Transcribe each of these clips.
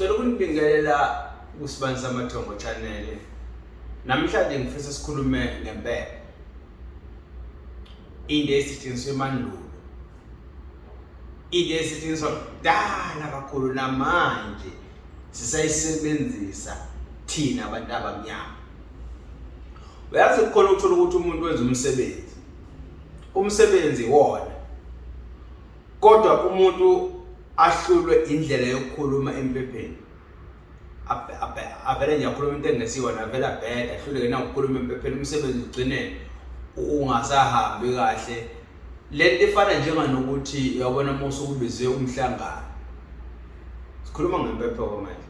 Ngicela ukunibingelela kusibani samathongo channel. Namhlanje ngifisa sikhulume ngempepho. Into esetshenziswa emandulo. Into esetshenziswa kudala kakhulu namanje sisayisebenzisa thina abantu abamnyama. Uyazi khona ukuthola ukuthi umuntu wenza umsebenzi. Umsebenzi wona. Kodwa umuntu ahlulwe indlela yokukhuluma empepheni. Avele ngiyakhuluma into engesiwona avele abheda ahluleke na ukukhuluma empepheni umsebenzi ugcine ungasahambi kahle. Lento ifana njenganokuthi uyabona musukubize umhlangano. Sikhuluma ngempepho manje.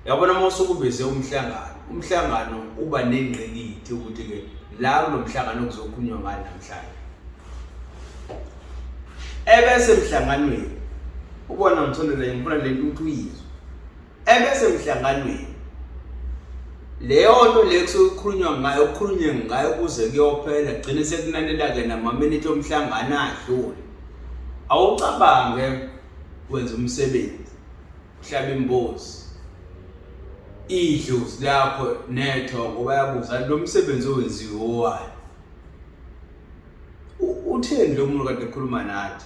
Uyabona musukubize umhlangano. Umhlangano uba nengqikithi ukuthi ke la kulomhlangano kuzokhulunywa ngani namhlanje. Ebese emhlanganweni ubona ngithondele ngifuna lento ukuthi uyizwe. Ebese emhlanganweni leyo nto lekukhulunywa ngayo kukhulunywe ngayo kuze kuyophela gcine sekunanela ke nama-minute omhlangano adlule. Awucabange wenza umsebenzi uhlaba imbuzi idlozi lakho nethongo bayabuza lo msebenzi owenziwe owani. Utheni lo muntu kade ekhuluma nathi?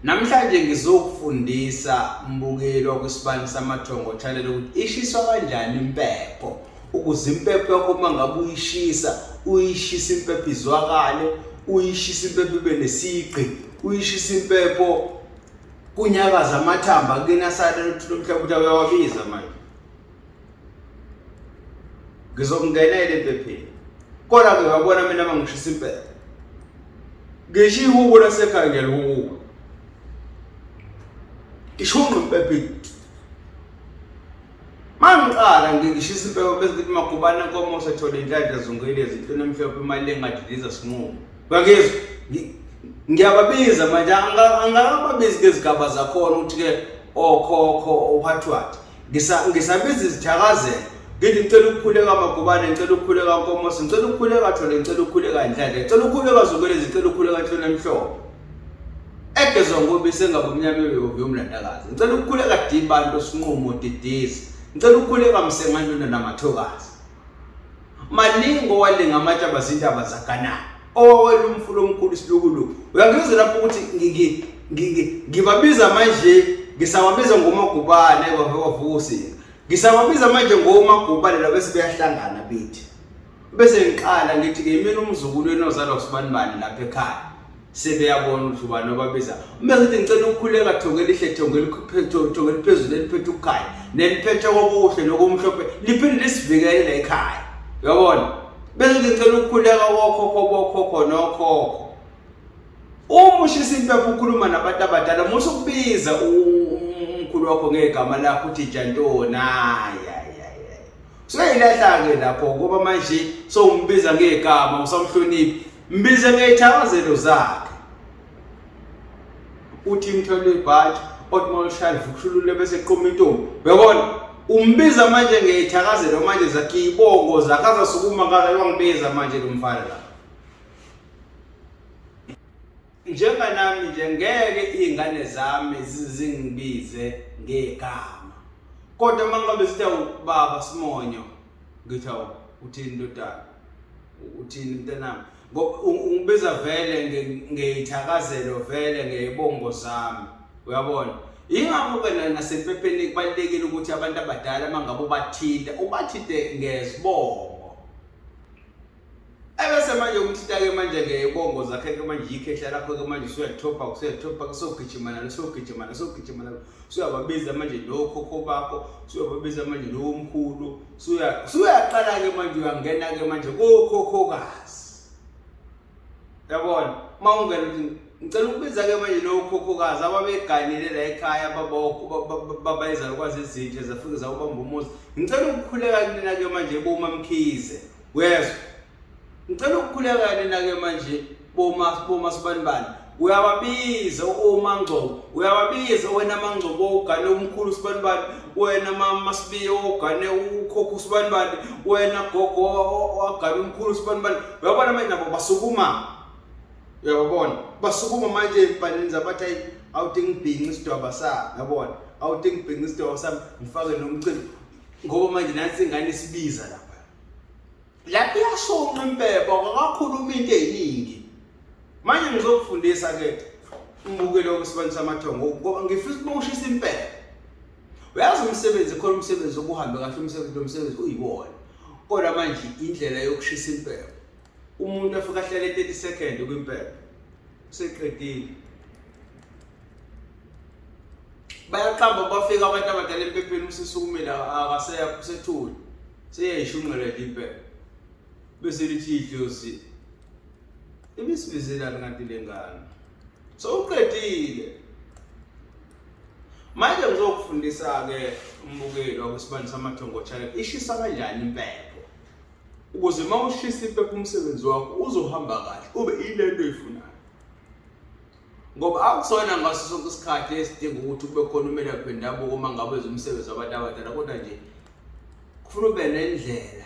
Namhlanje ngizokufundisa mbukelo wakwisibani samathongo channel ukuthi ishiswa kanjani impepho. Ukuze impepho yakho mangabe uyishisa impepho izwakale, uyishisa impepho ibe nesiqi, uyishisa impepho kunyakaza amathamba kena sale nomhlaba ukuthi uyawabiza manje. Ngizokungenela empepheni. Kodwa ke wabona mina mangishisa impepho. Ngisho ihubo lasekhaya ngiyalihubo. Ishunqe impepho. Mangiqala ngishisa impepho bese ngithi magubana nkomo sethola indladla zungilezi into nemhlophe imali engadiliza sinqumo. Ngakizwa ngiyababiza manje angakababizi ngezigaba zakhona ukuthi ke okhokho what ngisabiza izithakazelo ngithi ngicela ukukhuleka magubane ngicela ukukhuleka nkomo ngicela ukukhuleka thole ngicela ukukhuleka indladla ngicela ukukhuleka zungilezi ngicela ukukhuleka thona emhlophe. Egezwa ngoba isengabumnyama yomlandakazi. Ngicela ukukhuleka dibantu sinqumo didisi. Ngicela ukukhuleka msenganduna namathokazi. Malingo walenga amatsha bazindaba zakanani. Owela umfulo omkhulu isilukulu. Uyangizwa lapho ukuthi ngibabiza manje ngisababiza ngomagubane bavukusi. Ngisababiza manje ngomagubane la bese beyahlangana bithi. Bese ngiqala ngithi ke mina umzukulu enozalwa kusibani bani lapha ekhaya. Sebeyabona ukuthi ubani obabiza. Uma ngithi ngicela ukukhuleka thongela ihle thongela phezulu eliphethe ukhaya neliphethe kokuhle nokumhlophe liphinde lisivikele la ekhaya. Uyabona? Bese ngicela ukukhuleka kokhokho nokhokho. Uma ushisa impepho ukhuluma nabantu abadala musu ukubiza umkhulu wakho ngegama lakho uthi jantona Suyayilahla ke lapho ngoba manje umbiza ngegama usamhloniphi. Mbize ngeyithakazelo zakhe. Uthi imthole ibhathi, othmol shali vukushulule bese eqhuma intombi. Uyabona? Umbiza manje ngeyithakazelo manje zakhe ibongo zakhe azasukuma ngala yangibiza manje lo mfana la. Njenga nami nje ngeke izingane zami zingibize ngegama. Kodwa mangabe sithi ubaba Simonyo ngithi uthini ndodana? Uthini mntanami? Ungibiza vele ngeyithakazelo vele ngeyibongo zami. Uyabona? Ingakho ke nasempepheni kubalekile ukuthi abantu abadala mangabe ubathinte ngezibongo. Ebese manje umthita ke manje ngeyibongo zakhe ke manje ikhehla lakho ke manje usuyathopa kusogijimana suyababiza manje nokhokho bakho suyababiza manje nomkhulu suyaqala ke manje uyangena ke manje kokhokhokazi. Yabona mawungena ngicela ukubiza ke manje nokhokhokazi ababeganile la ekhaya babayeza lokwazi izinto zafike zawubamba umuzi. Ngicela ukukhuleka kunina ke manje boma Mkhize. Wezwa? Ngicela ukukhuleka nina ke manje boma Sibanibani. Uyababiza uMangcobo. Uyababiza wena Mangcobo ugane umkhulu Sibanibani. Wena mama Sibiyo ugane ukhokho Sibanibani. Wena gogo wagane umkhulu Sibanibani. Uyabona manje nabo basukuma. Uyabona? Basukuma manje emphanini zabathi awuthi ngibhinqe isidwaba sami yabona awuthi ngibhinqe isidwaba sami ngifake nomcimbi ngoba manje nansi ingane isibiza lapha iyashonqa Impepho akakhuluma into eziningi manje ngizokufundisa ke umbukelo wesibani samathongo ngoba ngifisa ukushisa Impepho uyazi umsebenzi khona umsebenzi okuhambe kahle umsebenzi uyibona kodwa manje indlela yokushisa Impepho umuntu afika ahlale 30 seconds kwimpepho useqedile bayaqamba bafika abantu abadala empepheni usisukumela akaseya kusethuli seyayishunqela Impepho bese lithi idlozi ibisibizela ngathi lengane so uqedile manje ngizokufundisa ke umbukelo wesibani samathongo challenge ishisa kanjani Impepho ukuze mawushisa Impepho umsebenzi wakho uzohamba kahle ube ilento oyifunayo ngoba akusona ngaso sonke isikhathi esidinga ukuthi kube khona umelaphi wendabuko uma ngabe umsebenzi wabantu abadala kodwa nje kufuna ube nendlela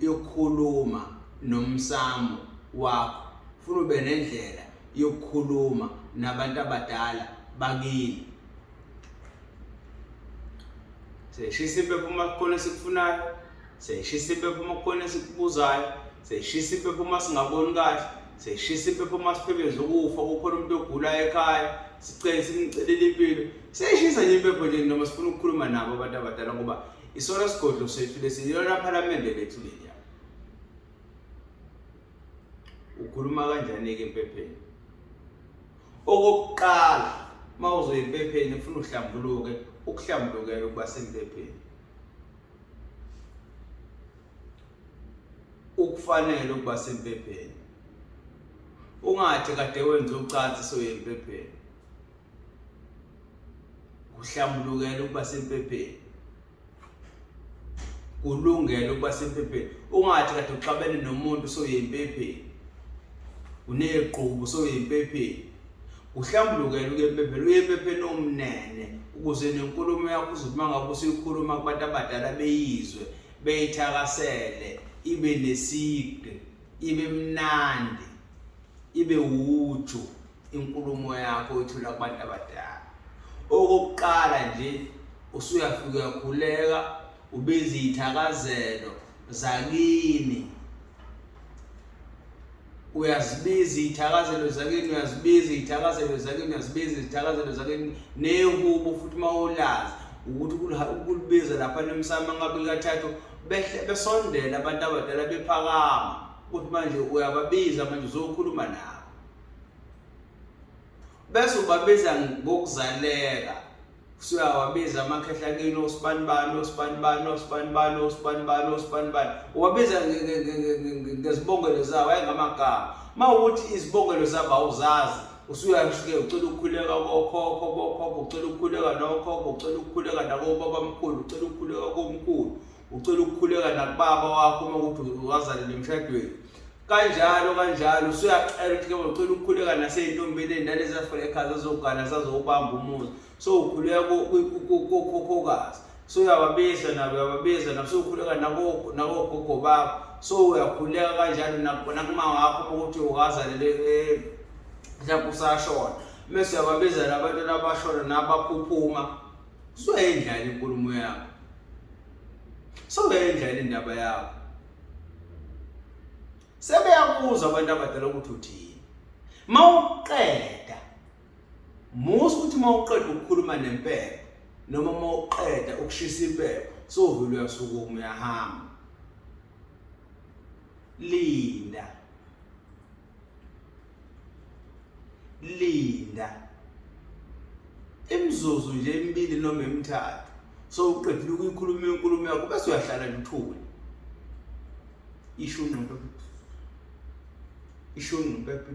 yokukhuluma nomsamo wakho ufuna ube nendlela yokukhuluma nabantu abadala bakini seshisa Impepho uma khona sikufunayo seshisa Impepho uma khona sikubuzayo seshisa Impepho uma singaboni kahle seshisa Impepho uma siphebeza ukufa kukhona umuntu ogulayo ekhaya sicela simcelele impilo seshisa nje Impepho nje noma sifuna ukukhuluma nabo abantu abadala ngoba isona sigodlo sethu lesiyona parliament lethu leya ukhuluma kanjani ke Impepheni okokuqala mawuzoya Impepheni ufuna uhlambuluke ukuhlambulukela ukuba seMpepheni ukufanele ukuba seMpepheni ungathi kade wenza ucansi soye Impepheni kuhlambulukela ukuba seMpepheni kulungela ukuba seMpepheni ungathi kade uxabene nomuntu soye Impepheni uneqhubu soye Impepheni uhlambulukela uke Impepheni uye Impepheni omnene ukuze nenkulumo yakho uzothi mangabe usikhuluma kubantu abadala beyizwe beyithakasele ibe neside ibe mnandi ibe uju inkulumo yakho oyithula kubantu abadala okokuqala nje usuyafika uyakhuleka ubeze izithakazelo zakini uyazibiza izithakazelo zakini uyazibiza izithakazelo zakini uyazibiza izithakazelo zakini nehubo futhi mawulazi ukuthi ukulibiza lapha nemsamo ngabe kathathu behle besondela abantu abadala bephakama ukuthi manje uyababiza manje uzokhuluma nabo bese ubabiza ngokuzaleka usuyawabiza amakhehlakini osibanibani uwabiza ngezibongelo zabo ayengamagama mawukuthi izibongelo zabo awuzazi usuyashike ucela ukukhuleka kokhokho ucela ukukhuleka nokhokho ucela ukukhuleka nakobabamkhulu ucela ukukhuleka komkhulu ucela ukukhuleka nakubaba wakho uma ukuthi wazalele emshadweni kanjalo usuyaqela ukuthi ucela ukukhuleka naseyintombeni endala ezafela ekhaya zazogana zazobamba umuzi so ukhuleka kokhokhokazi so uyababiza nabo uyababiza nabo so ukhuleka nakogogo bakho so uyakhuleka kanjalo nakuma wakho ukuthi wazalele mhlawumbe usashona mase uyababiza nabantu nabashona nabaphuphuma usuyayendlala inkulumo yakho so uyayendlala indaba yakho sebeyakuza abantu abadala ukuthi uthini mawuqeda musu ukuthi mawuqeda ukukhuluma nempepho noma mawuqeda ukushisa impepho so uvule uyasukuma uyahamba linda imizuzu nje emibili noma emithathu so uqedile ukuyikhuluma inkulumo yakho bese uyahlala luthuli ishuni Impepho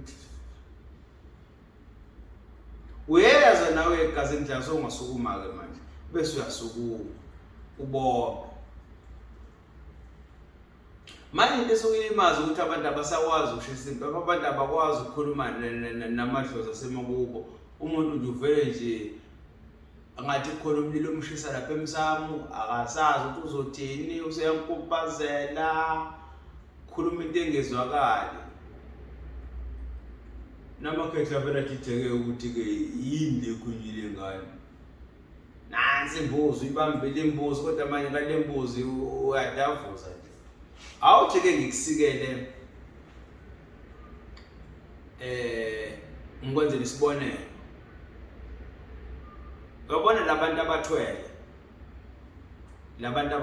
uyaza nawe igazi endlela so ungasukuma ke manje bese uyasukuma ubona manje into esukilimaza ukuthi abantu abasakwazi ukushisa impepho abantu abakwazi ukukhuluma namadlozi asemakubo umuntu nje uvele nje angathi khona umlilo omshisa lapha emsamo akasazi ukuthi uzothini useyankupazela khuluma into engezwakali Namakhetha phela thitheke ukuthi ke yini lekhunyile ngane. Nansi imbuzi ibambile imbuzi kodwa manje ngale mbuzi uyadavuza nje. Awuthi ke ngikusikele ngikwenzele isibonelo. Uyabona labantu abathwele. Labantu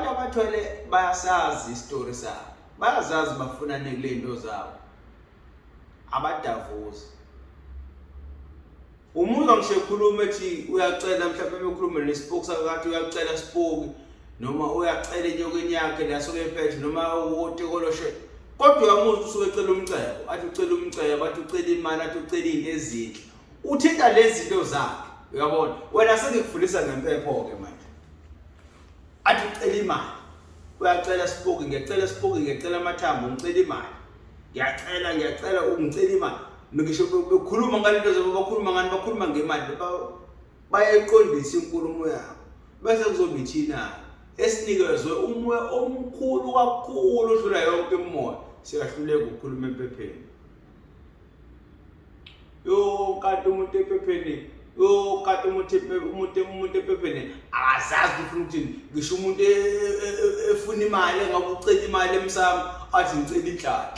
abathwele bayasazi istory sabo. Bayazazi bafunane kule zinto zabo. Abadavuza. Umuntu angisho ekhuluma ethi uyacela mhlawumbe bekhuluma nespoke sakathi uyacela spoke noma uyacela enyokeni yakhe lasoke ephethe noma uwotekoloshe. Kodwa uyamuthi usuke ecela umcebo, athi ucela umcebo, athi ucela imali, athi ucela izinto ezinhle. Uthinta lezi zinto zakhe, uyabona? Wena sengikufundisa ngempepho ke manje. Athi ucela imali. Uyacela spoke, ngiyacela amathambo, ngicela imali. Ngiyacela ungicela imali. Ngisho bekhuluma ngalento zabo bakhuluma ngemali bayayiqondisa inkulumo yabo. Bese kuzoba ithina esinikezwe umoya omkhulu kakhulu odlula yonke imimoya. Siyahluleka ukukhuluma empepheni. Kanti umuntu empepheni, kanti umuntu empepheni akazazi ufuna ukuthini. Ngisho umuntu efuna imali engabe ucela imali emsamo athi ngicela inhlanhla.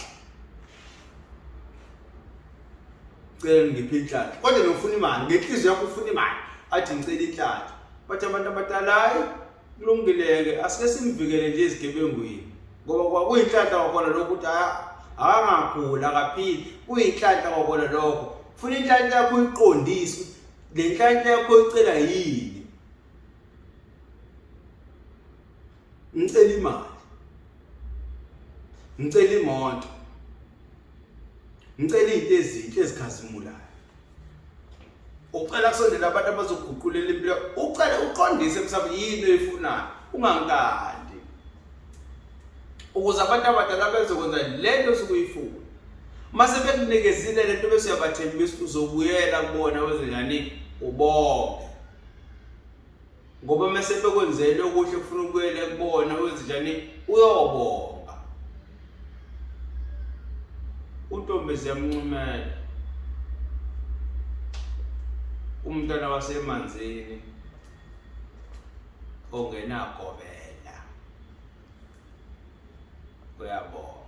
Cela ngiphi inhlanhla. Kodwa nofuna imali, ngenhliziyo yakho ufuna imali, athi ngicela inhlanhla. Bathi abantu abadala hayi kulungileke asike simvikele nje izigebengwini. Ngoba kwakuyinhlanhla kwakhona lokho ukuthi akangagula akaphili. Kuyinhlanhla kwakhona lokho. Ufuna inhlanhla yakho uyiqondise. Le nhlanhla yakho uyicela yini? Ngicela imali. Ngicela imoto. Ngicela izinto ezinhle ezikhazimulayo. Ucela kusondela abantu abazoguqulela impilo. Ucela uqondise emhlabeni yini oyifunayo. Ungankandi. Ukuze abantu abadala bezokwenza lento osukuyifuna. Mase bekunikezile lento bese uyabathemba bese uzobuyela kubona wenze njani ubonge. Ngoba mase bekwenzele okuhle kufuna ukuyela kubona wenze njani uyobonga. Untombezi yamncumela. Umntwana wasemanzini ongenagobela. Uyabonga.